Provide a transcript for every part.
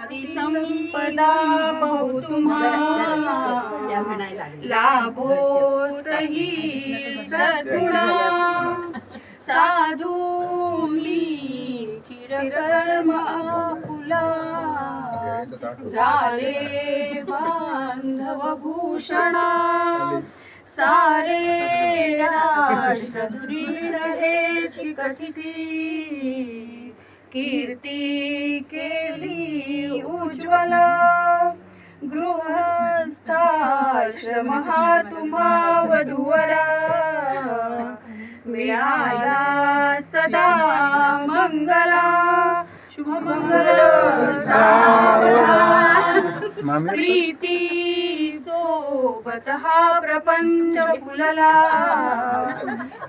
संपदा बहु तुम्हा लाभोतही सद्गुणा साधुली स्थिर कर्म आपुला झाले बांधव भूषणा सारे राष्ट्र दुरीण हेची कथिती कीर्ती केली उज्ज्वल गृहस्थाश्रमहा तुम्हा वधूवरा मिळाला सदा मंगला शुभमंगल प्रीती सोबत हा प्रपंच फुलला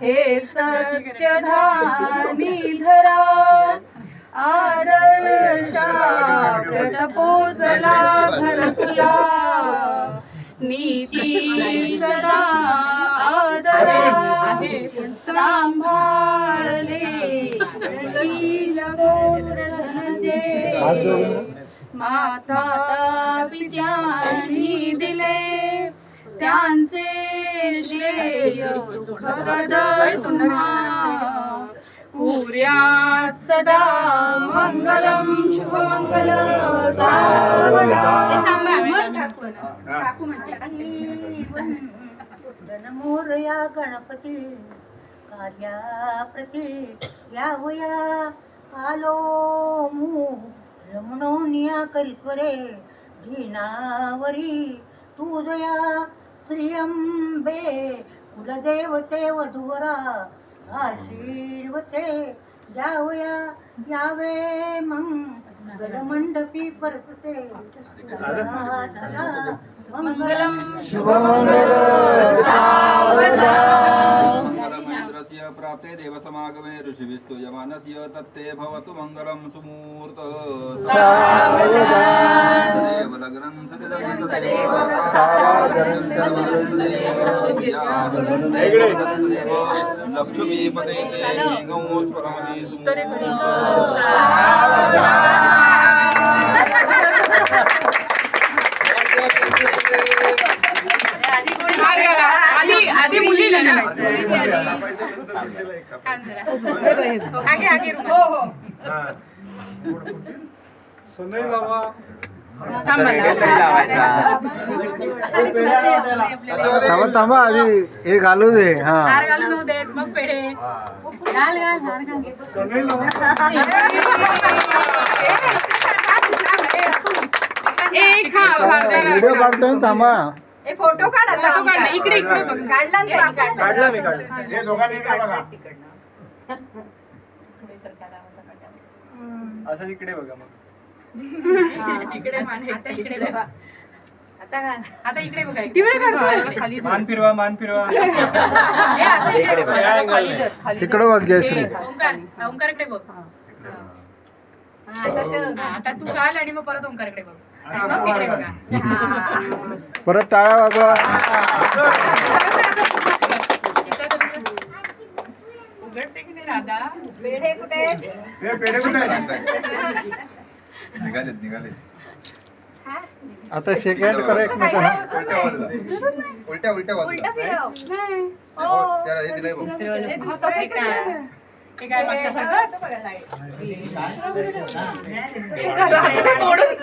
हे सत्य धानी धरा आदर्शा व्रत पोचला घरकुला नीती सदा आदरा सांभाळले शील गोत्र धनजे माता पित्यांनी दिले त्यांचे श्रेय सुख हृदय तुम्हा पुर्यात सदा मंगलम शुभमंगल मोरया गणपती कार्याप्रती यावया आलो रमणोनिया करीत्वरे जिनावरी तू दया श्रीअंबे कुलदेवते वधूवरा आशीर्वते जावया यावे मंगलमंडपी परतते मंगलम शुभमंगल सावधान महेंद्रस्य प्राप्ते देवसमागमे ऋषिभिस्तु यमानस्य तत्ते भवतु मंगलम सुमूर्त सावधान देवलग्नं लक्ष्मीपते ते लिंगोस्परामि आधी मुलीला आगे आगे हो हो सुनील बाबा थांबा आधी हे घालू दे हा हार घालून होऊ देत मग पेढे घाल घाल हार घाल सुनील व्हिडिओ काढतोय थांबा फोटो काढ इकडे इकडे बघ काढला मी हे दोघांनी काय बघा असं इकडे बघा मग इकडे मान आता इकडे बघा आता इकडे बघा किती वेळ खाली मान फिरवा तिकडे बघ जयश्री ओंकारकडे बघ आता तू चाल आणि मग परत ओंकारकडे बघ मग तिकडे बघा परत टाळ्या वाजवा उघडते की नाही राधा पेढे कुठे निघाले आता शेक हँड करा एकमेकांना उलट्या फिरव त्याला हे दिलंय बघ हे काय मागच्या सारखं मोडून